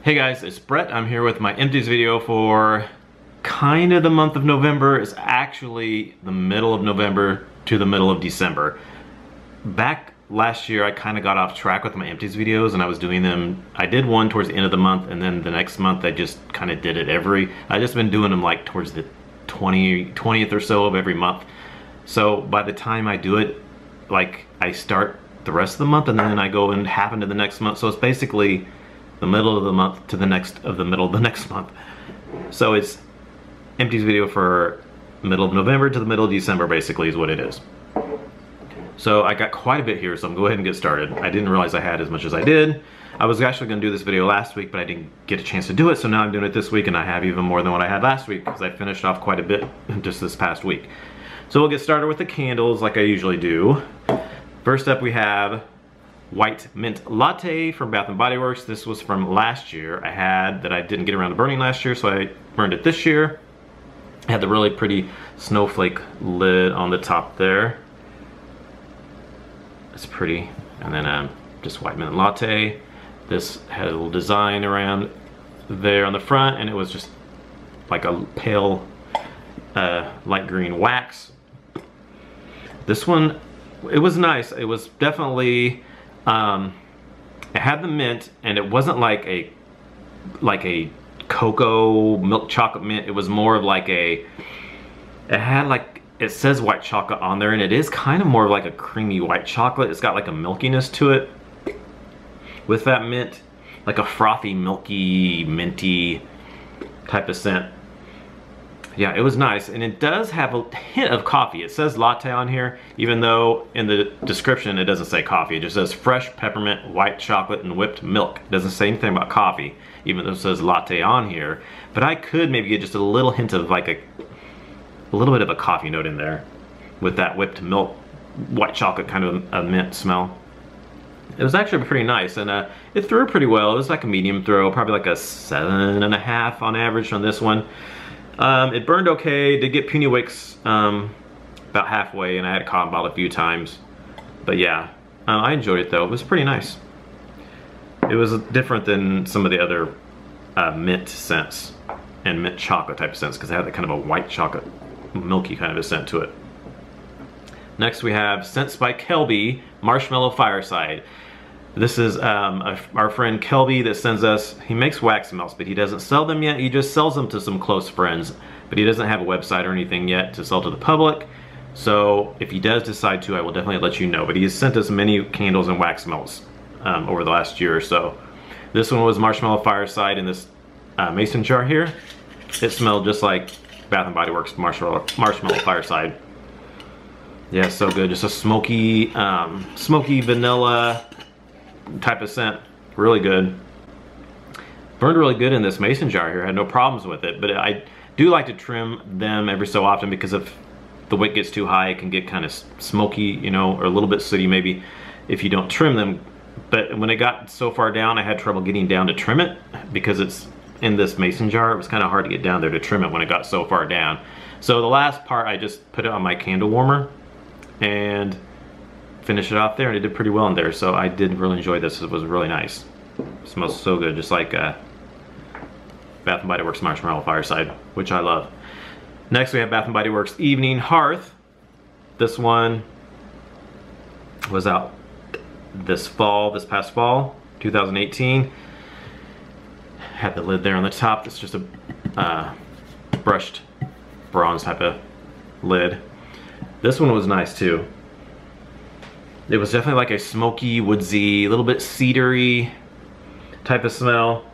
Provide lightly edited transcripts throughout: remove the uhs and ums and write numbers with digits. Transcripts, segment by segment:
Hey guys, it's Brett. I'm here with my Empties video for kind of the month of November. It's actually the middle of November to the middle of December. Back last year, I kind of got off track with my Empties videos and I was doing them. I did one towards the end of the month and then the next month I just kind of did it I just been doing them like towards the 20th or so of every month. So by the time I do it, like I start the rest of the month and then I go and half into the next month. So it's basically the middle of the month to the next of the middle of the next month. So it's Empties video for middle of November to the middle of December basically is what it is. So I got quite a bit here, so I'm going to go ahead and get started. I didn't realize I had as much as I did. I was actually going to do this video last week, but I didn't get a chance to do it, so now I'm doing it this week and I have even more than what I had last week because I finished off quite a bit just this past week. So we'll get started with the candles like I usually do. First up we have White Mint Latte from Bath & Body Works. This was from last year. I had that I didn't get around to burning last year, so I burned it this year. It had the really pretty snowflake lid on the top there. It's pretty. And then just White Mint Latte. This had a little design around there on the front, and it was just like a pale light green wax. This one, it was nice. It was definitely it had the mint, and it wasn't like a cocoa milk chocolate mint. It was more of like it had like, it says white chocolate on there, and it is kind of more like a creamy white chocolate. It's got like a milkiness to it with that mint, like a frothy, milky, minty type of scent. Yeah, it was nice, and it does have a hint of coffee. It says latte on here, even though in the description it doesn't say coffee. It just says fresh peppermint, white chocolate, and whipped milk. It doesn't say anything about coffee, even though it says latte on here. But I could maybe get just a little hint of like a little bit of a coffee note in there with that whipped milk, white chocolate kind of a mint smell. It was actually pretty nice, and it threw pretty well. It was like a medium throw, probably like a 7.5 on average on this one. It burned okay. Did get puny wicks about halfway, and I had a cotton ball a few times. But yeah, I enjoyed it though. It was pretty nice. It was different than some of the other mint scents and mint chocolate type of scents because it had that kind of a white chocolate, milky kind of a scent to it. Next we have Scents by Kilby, Marshmallow Fireside. This is our friend Kilby that sends us, he makes wax melts, but he doesn't sell them yet. He just sells them to some close friends, but he doesn't have a website or anything yet to sell to the public. So if he does decide to, I will definitely let you know. But he has sent us many candles and wax melts over the last year or so. This one was Marshmallow Fireside in this mason jar here. It smelled just like Bath & Body Works Marshmallow Fireside. Yeah, so good. Just a smoky, smoky vanilla type of scent. Really good. Burned really good in this mason jar here. I had no problems with it, but I do like to trim them every so often because if the wick gets too high, it can get kind of smoky, you know, or a little bit sooty maybe if you don't trim them. But when it got so far down, I had trouble getting down to trim it because it's in this mason jar. It was kind of hard to get down there to trim it when it got so far down. So the last part, I just put it on my candle warmer and finish it off there, and it did pretty well in there. So I did really enjoy this. It was really nice. It smells so good, just like Bath & Body Works Marshmallow Fireside, which I love. Next we have Bath & Body Works Evening Hearth. This one was out this past fall, 2018. Had the lid there on the top. It's just a brushed bronze type of lid. This one was nice too. It was definitely like a smoky, woodsy, a little bit cedary type of smell.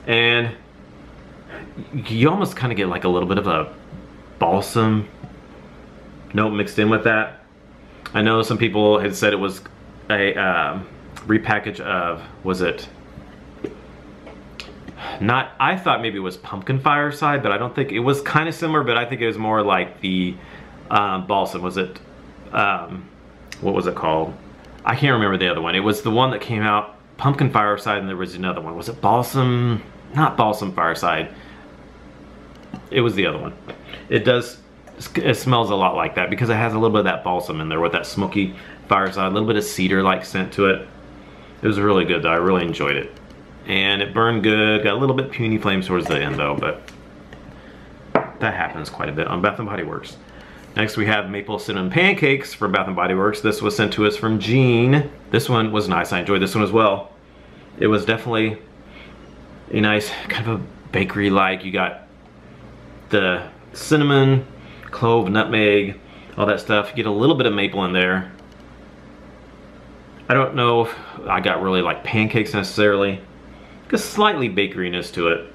And you almost kind of get like a little bit of a balsam note mixed in with that. I know some people had said it was a repackage of, was it? I thought maybe it was Pumpkin Fireside, but I don't think, it was kind of similar, but I think it was more like the balsam. Was it, what was it called? I can't remember the other one. It was the one that came out, Pumpkin Fireside, and there was another one. Was it Balsam? Not Balsam Fireside. It was the other one. It smells a lot like that because it has a little bit of that balsam in there with that smoky fireside, a little bit of cedar-like scent to it. It was really good though. I really enjoyed it. and it burned good. Got a little bit puny flames towards the end though, but that happens quite a bit on Bath & Body Works. Next we have Maple Cinnamon Pancakes from Bath & Body Works. This was sent to us from Jean. This one was nice. I enjoyed this one as well. It was definitely a nice kind of a bakery-like. You got the cinnamon, clove, nutmeg, all that stuff. You get a little bit of maple in there. I don't know if I got really like pancakes necessarily. Just slightly bakeryness to it.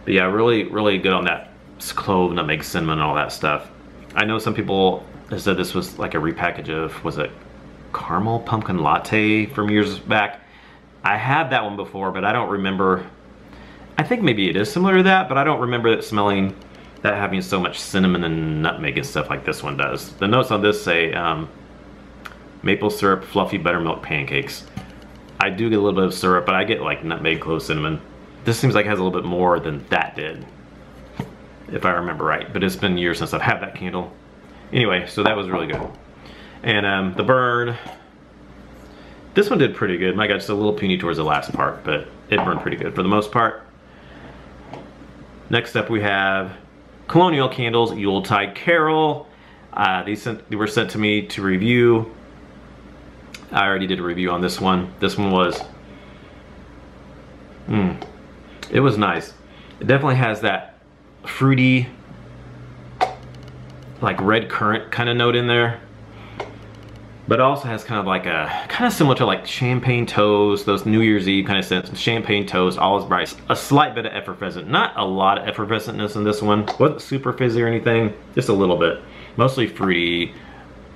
But yeah, really, really good on that clove, nutmeg, cinnamon, and all that stuff. I know some people have said this was like a repackage of, was it caramel pumpkin latte from years back? I had that one before, but I don't remember. I think maybe it is similar to that, but I don't remember it smelling, that having so much cinnamon and nutmeg and stuff like this one does. The notes on this say maple syrup, fluffy buttermilk pancakes. I do get a little bit of syrup, but I get like nutmeg, clove, cinnamon. This seems like it has a little bit more than that did, if I remember right. But it's been years since I've had that candle. Anyway, so that was really good. And the burn, this one did pretty good. I got just a little puny towards the last part, but it burned pretty good for the most part. Next up we have Colonial candles, Yuletide Carol. These were sent to me to review. I already did a review on this one. This one was, it was nice. It definitely has that fruity, like red currant kind of note in there. But it also has kind of like a, kind of similar to like champagne toast, those New Year's Eve kind of scents. Champagne toast, olive bright. A slight bit of effervescent. Not a lot of effervescentness in this one. Wasn't super fizzy or anything, just a little bit. Mostly fruity,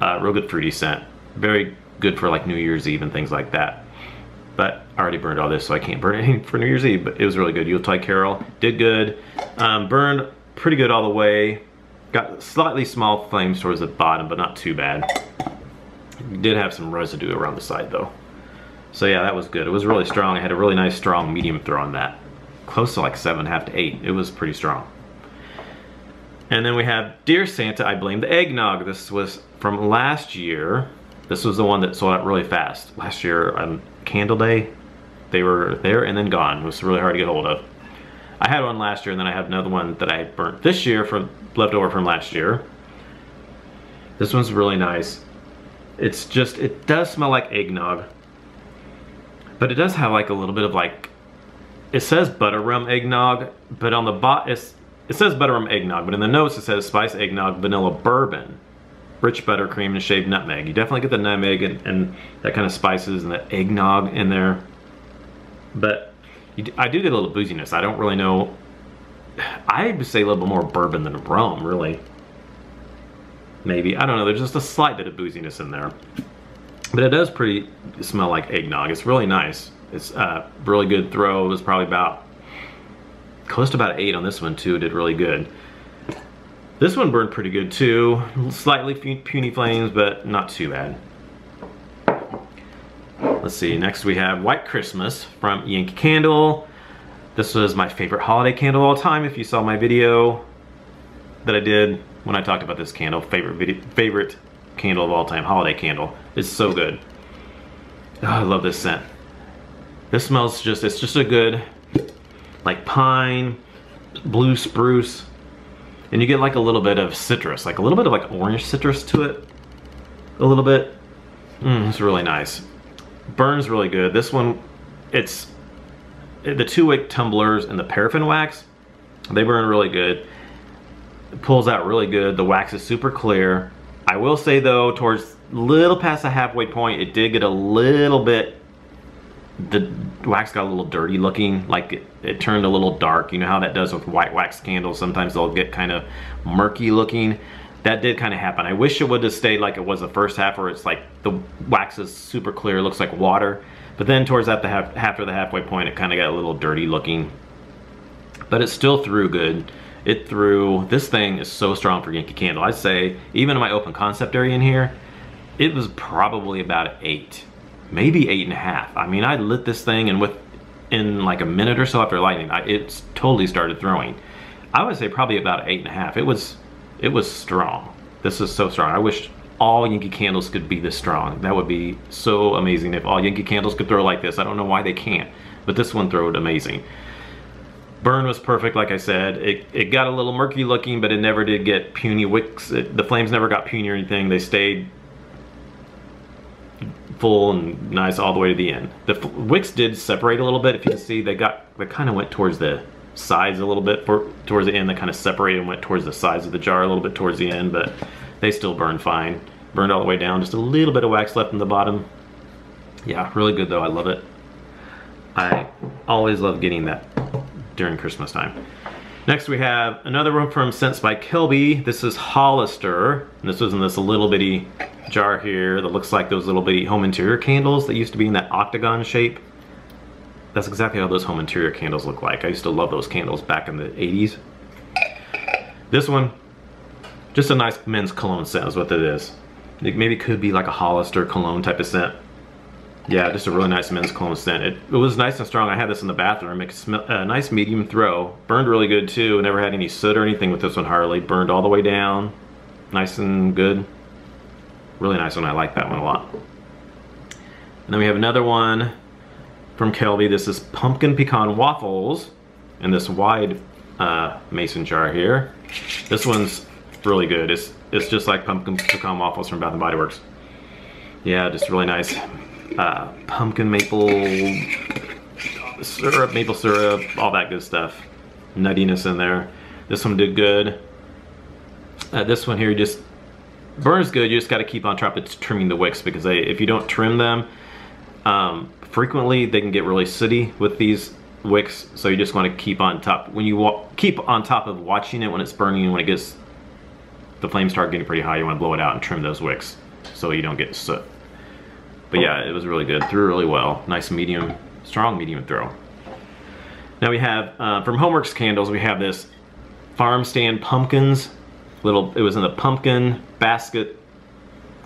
real good fruity scent. Very good for like New Year's Eve and things like that. But I already burned all this, so I can't burn anything for New Year's Eve, but it was really good. Yuletide Carol, did good. Burned pretty good all the way. Got slightly small flames towards the bottom, but not too bad. Did have some residue around the side though. So yeah, that was good. It was really strong. I had a really nice strong medium throw on that. Close to like 7.5 to 8. It was pretty strong. And then we have Dear Santa, I Blame the Eggnog. This was from last year. This was the one that sold out really fast. Last year on Candle Day, they were there and then gone. It was really hard to get hold of. I had one last year and then I have another one that I burnt this year from leftover from last year. This one's really nice. It's just, it does smell like eggnog, but it does have like a little bit of like, it says butter rum eggnog, but on the bottom, it says butter rum eggnog, but in the notes it says spice eggnog, vanilla bourbon, rich buttercream, and shaved nutmeg. You definitely get the nutmeg and that kind of spices and the eggnog in there. But I do get a little booziness. I don't really know. I would say a little bit more bourbon than rum, really. Maybe, I don't know, there's just a slight bit of booziness in there. But it does pretty smell like eggnog. It's really nice. It's a really good throw. It was probably about, close to about 8 on this one too. It did really good. This one burned pretty good too. Slightly puny flames, but not too bad. Let's see, next we have White Christmas from Yankee Candle. This was my favorite holiday candle of all time. If you saw my video that I did when I talked about this candle, favorite candle of all time, holiday candle. It's so good. Oh, I love this scent. This smells just, it's just a good, like pine, blue spruce, and you get like a little bit of citrus, like a little bit of like orange citrus to it, a little bit. It's really nice. Burns really good. This one, it's the 2-wick tumblers and the paraffin wax. They burn really good. It pulls out really good. The wax is super clear. I will say though, towards little past the halfway point, it did get a little bit, the wax got a little dirty looking, like it turned a little dark. You know how that does with white wax candles. Sometimes they'll get kind of murky looking. That did kind of happen. I wish it would have stayed like it was the first half, where it's like the wax is super clear, looks like water. But then towards that after the halfway point, it kind of got a little dirty looking. But it still threw good. It threw, this thing is so strong for Yankee Candle. I'd say, even in my open concept area in here, it was probably about an 8, maybe 8.5. I mean, I lit this thing and in like a minute or so after lighting, it's totally started throwing. I would say probably about 8.5. It was strong. This is so strong. I wish all Yankee Candles could be this strong. That would be so amazing if all Yankee Candles could throw like this. I don't know why they can't, but this one throwed amazing. Burn was perfect, like I said. It got a little murky looking, but it never did get puny wicks. The flames never got puny or anything. They stayed full and nice all the way to the end. The wicks did separate a little bit. If you can see, they kind of went towards the sides a little bit. Towards the end, they kind of separated and went towards the sides of the jar a little bit towards the end, but they still burned fine. Burned all the way down. Just a little bit of wax left in the bottom. Yeah, really good though. I love it. I always love getting that during Christmas time. Next we have another one from Scents by Kilby. This is Hollister. And this was in this little bitty jar here that looks like those little bitty home interior candles that used to be in that octagon shape. That's exactly how those home interior candles look like. I used to love those candles back in the 80s. This one, just a nice men's cologne scent is what it is. It maybe could be like a Hollister cologne type of scent. Yeah, just a really nice men's cologne scent. It was nice and strong. I had this in the bathroom. It smelled a nice medium throw. Burned really good too. Never had any soot or anything with this one hardly. Burned all the way down. Nice and good. Really nice one. I like that one a lot. And then we have another one from Kilby. This is Pumpkin Pecan Waffles in this wide mason jar here. This one's really good. It's just like Pumpkin Pecan Waffles from Bath & Body Works. Yeah, just really nice. Pumpkin maple syrup, all that good stuff. Nuttiness in there. This one did good. This one here just burns good. You just got to keep on top of trimming the wicks because if you don't trim them, frequently they can get really sooty with these wicks. So you just want to keep on top. When you keep on top of watching it when it's burning, and when the flames start getting pretty high, you want to blow it out and trim those wicks so you don't get soot. But yeah, it was really good. Threw really well. Nice medium, strong medium throw. Now we have, from Homeworks Candles, we have this Farm Stand Pumpkins. It was in the pumpkin basket.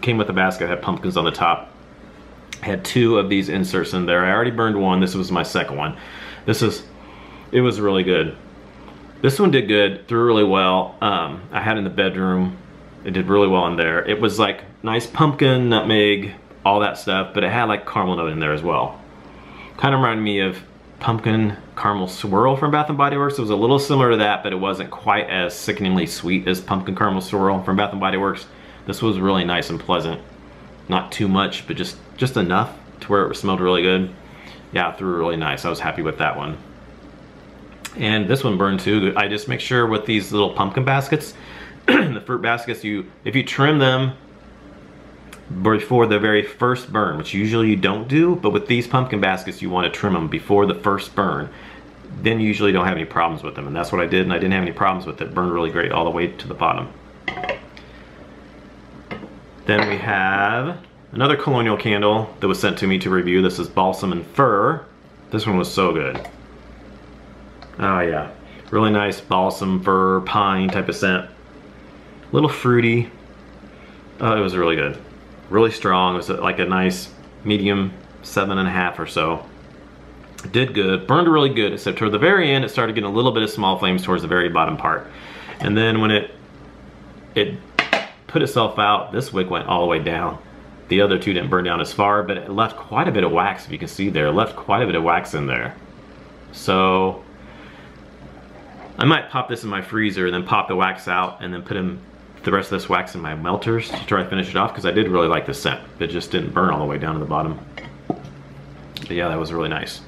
Came with the basket, had pumpkins on the top. Had 2 of these inserts in there. I already burned one. This was my second one. It was really good. This one did good, threw really well. I had it in the bedroom. It did really well in there. It was like nice pumpkin, nutmeg, all that stuff, but it had like caramel note in there as well. Kind of reminded me of pumpkin caramel swirl from Bath & Body Works. It was a little similar to that, but it wasn't quite as sickeningly sweet as pumpkin caramel swirl from Bath & Body Works. This was really nice and pleasant. Not too much, but just enough to where it smelled really good. Yeah, it threw really nice. I was happy with that one. And this one burned too. I just make sure with these little pumpkin baskets, the fruit baskets, if you trim them before the very first burn, which usually you don't do, but with these pumpkin baskets you want to trim them before the first burn, then you usually don't have any problems with them, and that's what I did, and I didn't have any problems with it. Burned really great all the way to the bottom. Then we have another Colonial candle that was sent to me to review. This is Balsam and Fir. This one was so good. Oh yeah, really nice balsam, fir, pine type of scent. A little fruity. Oh, it was really good. Really strong. It was like a nice medium 7.5 or so. It did good. Burned really good, except toward the very end it started getting a little bit of small flames towards the very bottom part. And then when it put itself out, this wick went all the way down. The other 2 didn't burn down as far, but it left quite a bit of wax, if you can see there. It left quite a bit of wax in there. So I might pop this in my freezer and then pop the wax out and then put the rest of this wax in my melters to try to finish it off, because I did really like the scent. It just didn't burn all the way down to the bottom. But yeah, that was really nice.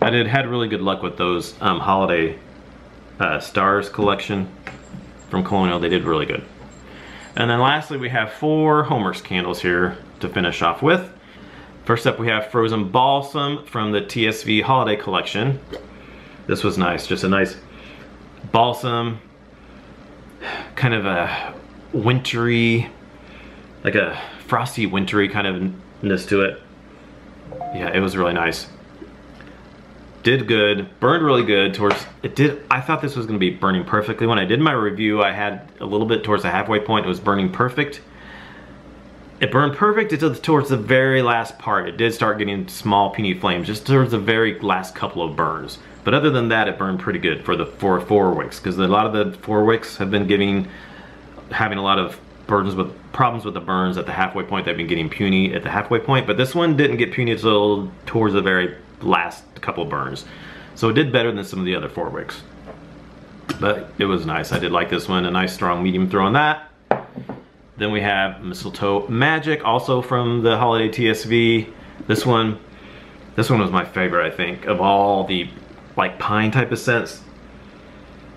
I had really good luck with those holiday stars collection from Colonial. They did really good. And then lastly, we have 4 Homeworks candles here to finish off with. First up, we have Frozen Balsam from the TSV Holiday Collection. This was nice, just a nice balsam, kind of a wintry, like a frosty wintry kind of ness to it. Yeah, it was really nice. Did good, burned really good I thought this was gonna be burning perfectly. When I did my review, I had a little bit towards the halfway point. It was burning perfect. It burned perfect until towards the very last part. It did start getting small puny flames, just towards the very last couple of burns. But other than that, it burned pretty good for the 4 wicks, because a lot of the 4 wicks have been having a lot of problems with the burns at the halfway point. They've been getting puny at the halfway point, but this one didn't get puny until towards the very last couple burns. So it did better than some of the other 4 wicks. But it was nice. I did like this one. A nice strong medium throw on that. Then we have Mistletoe Magic, also from the Holiday TSV. This one was my favorite, I think, of all the like pine type of scents.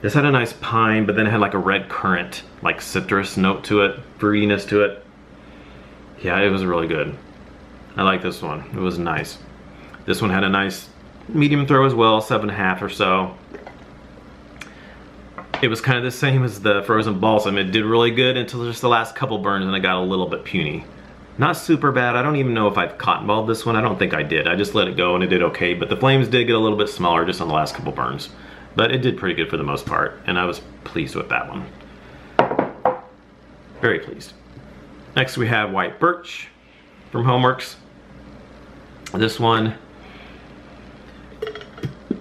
This had a nice pine, but then it had like a red currant, like citrus note to it, fruitiness to it. Yeah, it was really good. I like this one. It was nice. This one had a nice medium throw as well, 7.5 or so. It was kind of the same as the frozen balsam. It did really good until just the last couple burns and it got a little bit puny. Not super bad. I don't even know if I've cotton balled this one. I don't think I did. I just let it go and it did okay, but the flames did get a little bit smaller just on the last couple burns. But it did pretty good for the most part, and I was pleased with that one. Very pleased. Next we have White Birch from Homeworks. This one,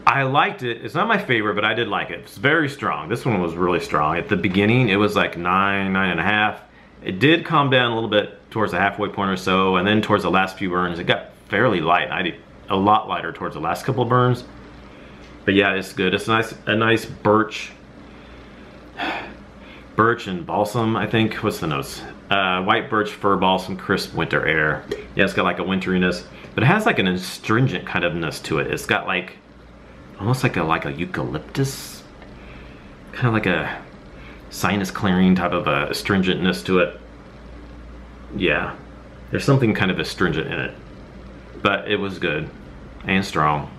I liked it. It's not my favorite, but I did like it. It's very strong. This one was really strong. At the beginning, it was like 9, 9.5. It did calm down a little bit towards the halfway point or so, and then towards the last few burns, it got fairly light. I did a lot lighter towards the last couple burns. But yeah, it's good. It's a nice birch and balsam, I think. What's the notes? White birch, fir balsam, crisp winter air. Yeah, it's got like a winteriness, but it has like an astringent kind ofness to it. It's got like almost like a eucalyptus, kind of like a sinus clearing type of a astringentness to it. Yeah, there's something kind of astringent in it, but it was good and strong.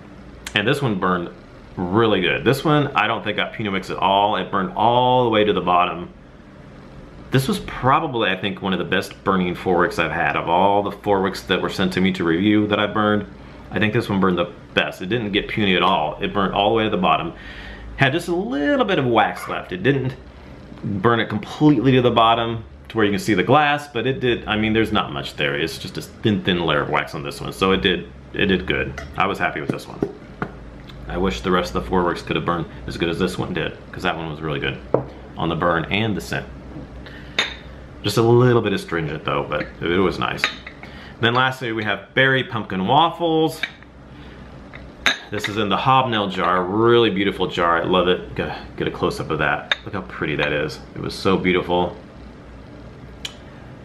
And this one burned really good. This one I don't think got Pinot Mix at all. It burned all the way to the bottom. This was probably, I think, one of the best burning 4 wicks I've had. Of all the 4 wicks that were sent to me to review that I burned, I think this one burned the best. It didn't get puny at all. It burned all the way to the bottom. Had just a little bit of wax left. It didn't burn it completely to the bottom to where you can see the glass, but it did. I mean, there's not much there. It's just a thin layer of wax on this one. So it did good. I was happy with this one. I wish the rest of the 4 wicks could have burned as good as this one did, because that one was really good on the burn and the scent. Just a little bit astringent though, but it was nice. Then lastly we have Berry Pumpkin Waffles. This is in the hobnail jar, really beautiful jar. I love it. Get a close-up of that. Look how pretty that is. It was so beautiful.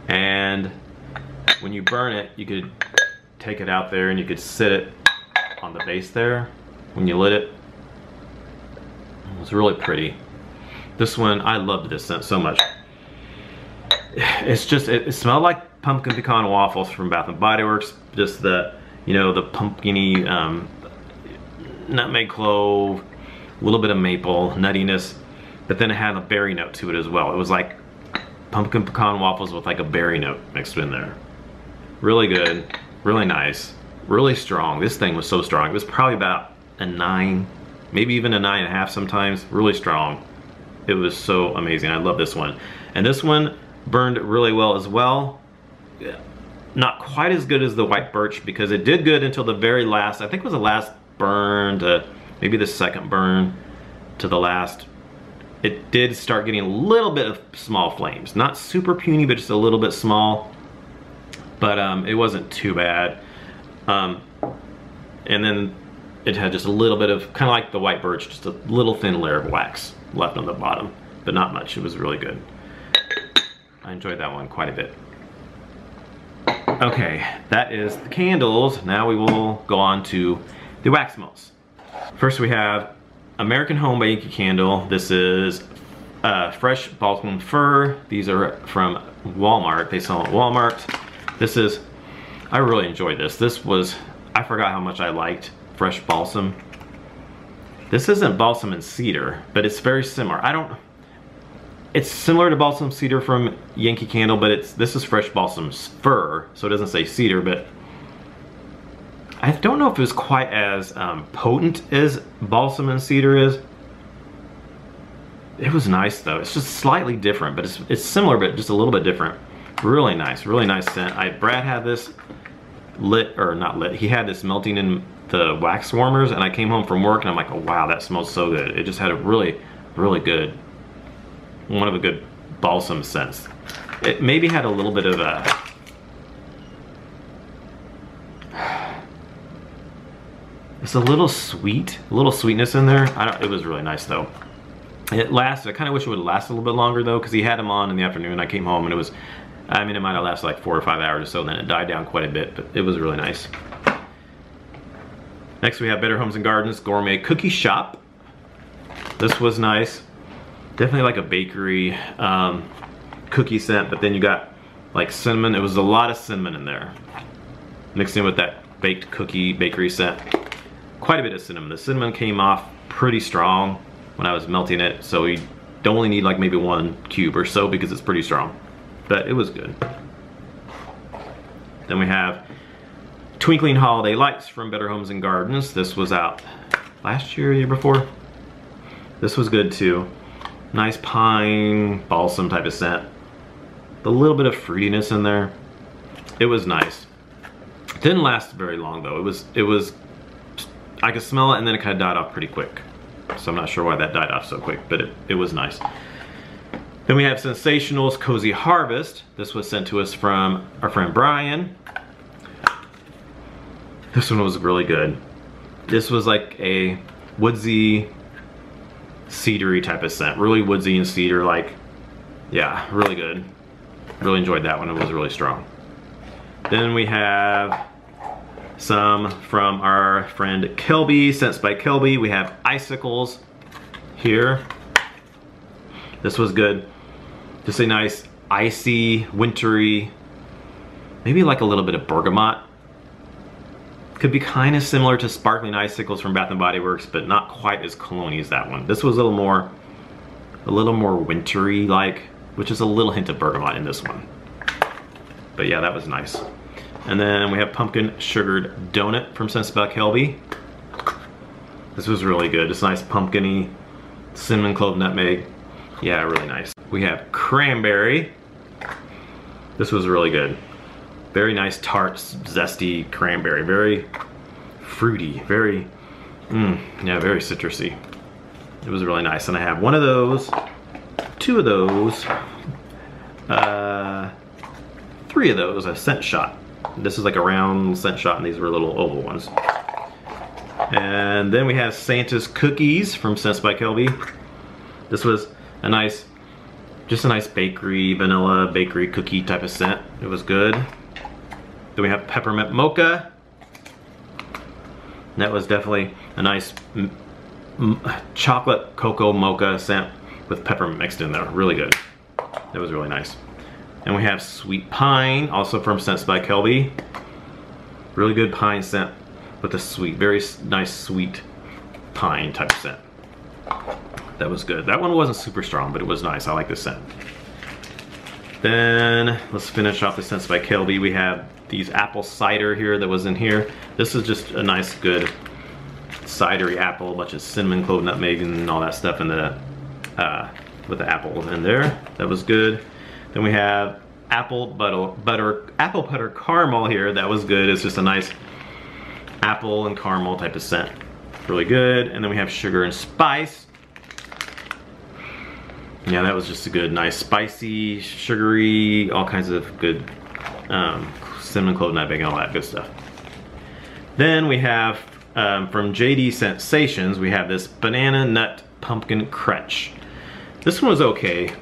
And when you burn it, you could take it out there and you could sit it on the base there. When you lit it, it was really pretty. This one, I loved this scent so much. It's just, it smelled like pumpkin pecan waffles from Bath and Body Works. Just the, you know, the pumpkin-y nutmeg clove, a little bit of maple nuttiness, but then it had a berry note to it as well. It was like pumpkin pecan waffles with like a berry note mixed in there. Really good, really nice, really strong. This thing was so strong. It was probably about a 9, maybe even a 9.5 sometimes. Really strong. It was so amazing. I love this one. And this one burned really well as well. Not quite as good as the White Birch, because it did good until the very last, I think it was the last burn to maybe the second burn to the last. It did start getting a little bit of small flames. Not super puny, but just a little bit small. But it wasn't too bad. And then it had just a little bit of, kind of like the White Birch, just a little thin layer of wax left on the bottom, but not much. It was really good. I enjoyed that one quite a bit. Okay, that is the candles. Now we will go on to the wax melts. First we have American Home by Yankee Candle. This is fresh balsam fir. These are from Walmart. They sell at Walmart. This is, I really enjoyed this. This was, I forgot how much I liked fresh balsam. This isn't balsam and cedar, but it's very similar. It's similar to balsam cedar from Yankee Candle, but this is fresh balsam fir, so it doesn't say cedar, but I don't know if it was quite as potent as balsam and cedar is. It was nice though. It's just slightly different, but it's similar, but just a little bit different. Really nice scent. Brad had this lit, or not lit, he had this melting in the wax warmers, and I came home from work and I'm like, oh wow, that smells so good. It just had a really, really good, one of a good balsam scents. It maybe had a little bit of a, It's a little sweet, a little sweetness in there. It was really nice though. It lasted, I kind of wish it would last a little bit longer though, because he had them on in the afternoon. I came home and it was, I mean, it might have lasted like 4 or 5 hours or so, then it died down quite a bit, but it was really nice. Next we have Better Homes and Gardens Gourmet Cookie Shop. This was nice. Definitely like a bakery cookie scent, but then you got like cinnamon. It was a lot of cinnamon in there. Mixed in with that baked cookie bakery scent. Quite a bit of cinnamon. The cinnamon came off pretty strong when I was melting it, so you don't only need like maybe 1 cube or so because it's pretty strong, but it was good. Then we have Twinkling Holiday Lights from Better Homes and Gardens. This was out last year, year before. This was good too. Nice pine, balsam type of scent. A little bit of fruitiness in there. It was nice. Didn't last very long though. It was, I could smell it and then it kind of died off pretty quick. So I'm not sure why that died off so quick, but it was nice. Then we have Sensationals Cozy Harvest. This was sent to us from our friend Brian. This one was really good. This was like a woodsy, cedary type of scent. Really woodsy and cedar like. Yeah, really good. Really enjoyed that one. It was really strong. Then we have some from our friend Kilby, Scents by Kilby. We have Icicles here. This was good. Just a nice icy, wintry, maybe like a little bit of bergamot. Could be kind of similar to Sparkling Icicles from Bath & Body Works, but not quite as cologne-y as that one. This was a little more wintry like, which is a little hint of bergamot in this one. But yeah, that was nice. And then we have Pumpkin Sugared Donut from Scents by Kilby. This was really good. It's nice pumpkin-y, cinnamon, clove, nutmeg. Yeah, really nice. We have Cranberry. This was really good. Very nice, tart, zesty cranberry. Very fruity, very, yeah, very citrusy. It was really nice. And I have one of those, 2 of those, 3 of those, a scent shot. This is like a round scent shot and these were little oval ones. And then we have Santa's Cookies from Scents by Kilby. This was a nice, just a nice bakery, vanilla bakery cookie type of scent. It was good. Then we have Peppermint Mocha. That was definitely a nice chocolate cocoa mocha scent with peppermint mixed in there. Really good. That was really nice. And we have Sweet Pine, also from Scents by Kilby. Really good pine scent with a sweet, very nice sweet pine type of scent. That was good. That one wasn't super strong, but it was nice. I like this scent. Then let's finish off the Scents by Kilby. We have these apple cider here that was in here. This is just a nice, good cidery apple, a bunch of cinnamon, clove, nutmeg, and all that stuff in the with the apple in there. That was good. Then we have apple butter caramel here. That was good. It's just a nice apple and caramel type of scent. Really good. And then we have Sugar and Spice. Yeah, that was just a good, nice, spicy, sugary, all kinds of good cinnamon, clove, nutmeg, and all that good stuff. Then we have from JD Sensations, we have this Banana Nut Pumpkin Crunch. This one was okay.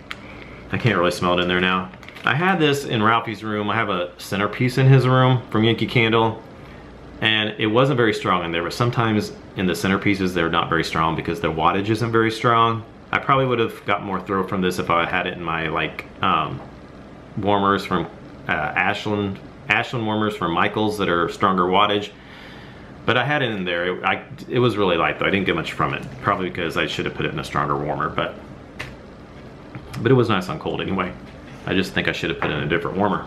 I can't really smell it in there now. I had this in Ralphie's room. I have a centerpiece in his room from Yankee Candle, and it wasn't very strong in there, but sometimes in the centerpieces they're not very strong because their wattage isn't very strong. I probably would have got more throw from this if I had it in my like warmers from Ashland warmers from Michaels that are stronger wattage. But I had it in there. It was really light though. I didn't get much from it. Probably because I should have put it in a stronger warmer, but it was nice on cold anyway. I just think I should have put it in a different warmer.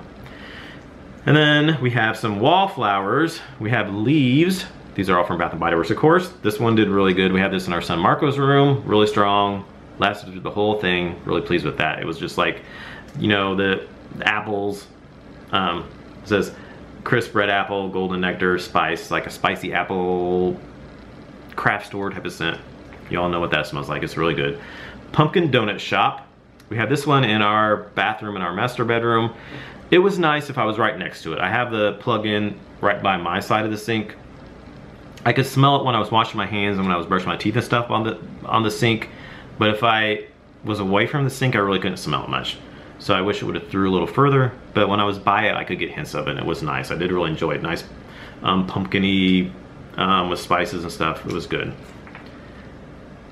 And then we have some Wallflowers. We have Leaves. These are all from Bath & Body Works, of course. This one did really good. We have this in our son Marco's room. Really strong. Lasted through the whole thing. Really pleased with that. It was just like, you know, the apples. It says crisp red apple, golden nectar, spice, like a spicy apple craft store type of scent. You all know what that smells like. It's really good. Pumpkin Donut Shop. We have this one in our bathroom in our master bedroom. It was nice if I was right next to it. I have the plug-in right by my side of the sink. I could smell it when I was washing my hands and when I was brushing my teeth and stuff on the sink, but if I was away from the sink, I really couldn't smell it much. So I wish it would have threw a little further, but when I was by it, I could get hints of it, and it was nice. I did really enjoy it. Nice pumpkin-y with spices and stuff. It was good.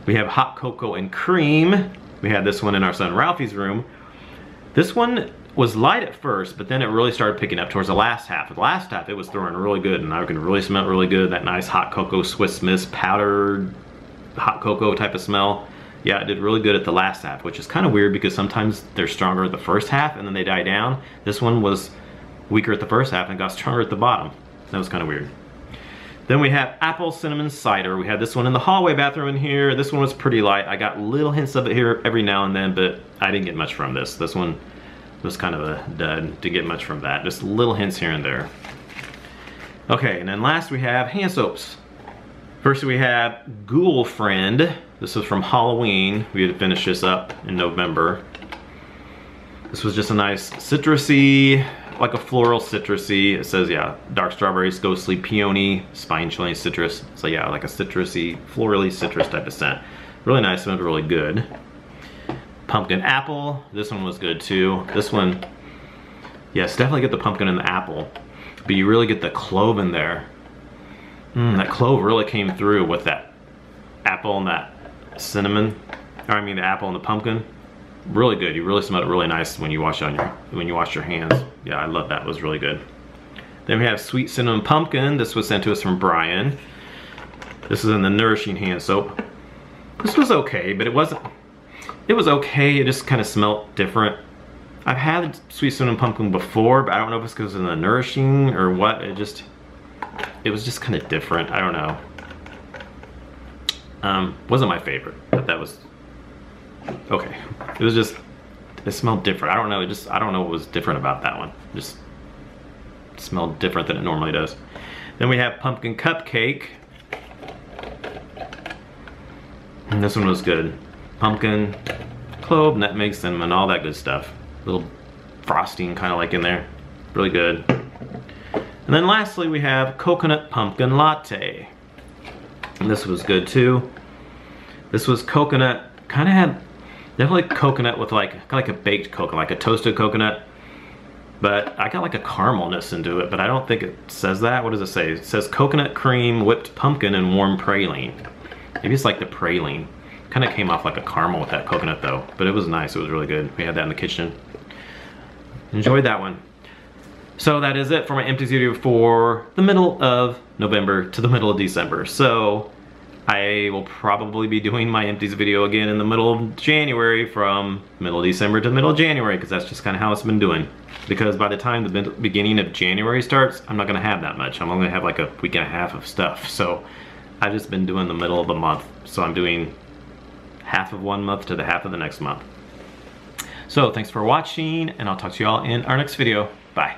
We have hot cocoa and cream. We had this one in our son Ralphie's room. This one was light at first, but then it really started picking up towards the last half. The last half, it was throwing really good, and I could really smell it really good. That nice hot cocoa, Swiss Miss powdered hot cocoa type of smell. Yeah, it did really good at the last half, which is kind of weird because sometimes they're stronger at the first half and then they die down. This one was weaker at the first half and got stronger at the bottom. That was kind of weird. Then we have apple cinnamon cider. We had this one in the hallway bathroom in here. This one was pretty light. I got little hints of it here every now and then, but I didn't get much from this. This one was kind of a dud. Didn't get much from that. Just little hints here and there. Okay, and then last we have hand soaps. First we have Ghoul Friend. This was from Halloween. We had to finish this up in November. This was just a nice citrusy, like a floral citrusy. It says, yeah, dark strawberries, ghostly peony, spine chilling citrus. So yeah, like a citrusy, florally citrus type of scent. Really nice, smelled really good. Pumpkin apple. This one was good too. This one, yes, definitely get the pumpkin and the apple, but you really get the clove in there. That clove really came through with that apple and that cinnamon, or I mean the apple and the pumpkin. Really good. You really smelled it really nice when you wash your hands. Yeah, I love that. It was really good. Then we have sweet cinnamon pumpkin. This was sent to us from Brian. This is in the Nourishing hand soap. This was okay, but it was okay. It just kind of smelled different. I've had sweet cinnamon pumpkin before, but I don't know if it's because of the Nourishing or what. It was just kind of different. I don't know. Wasn't my favorite, but that was okay. It smelled different. I don't know. I don't know what was different about that one. Just smelled different than it normally does. Then we have pumpkin cupcake. And this one was good. Pumpkin, clove, nutmeg, cinnamon, all that good stuff. Little frosting kind of like in there. Really good. And then lastly we have coconut pumpkin latte. And this was good too. This was coconut, kind of had definitely coconut with like a baked coconut, like a toasted coconut. But I got like a caramelness into it, but I don't think it says that. What does it say? It says coconut cream, whipped pumpkin, and warm praline. Maybe it's like the praline. Kind of came off like a caramel with that coconut though, but it was nice. It was really good. We had that in the kitchen. Enjoyed that one. So that is it for my Empties video for the middle of November to the middle of December. So I will probably be doing my Empties video again in the middle of January, from middle of December to the middle of January, because that's just kind of how it's been doing. Because by the time the beginning of January starts, I'm not gonna have that much. I'm only gonna have like a week and a half of stuff. So I've just been doing the middle of the month. So I'm doing half of one month to the half of the next month. So thanks for watching, and I'll talk to you all in our next video. Bye.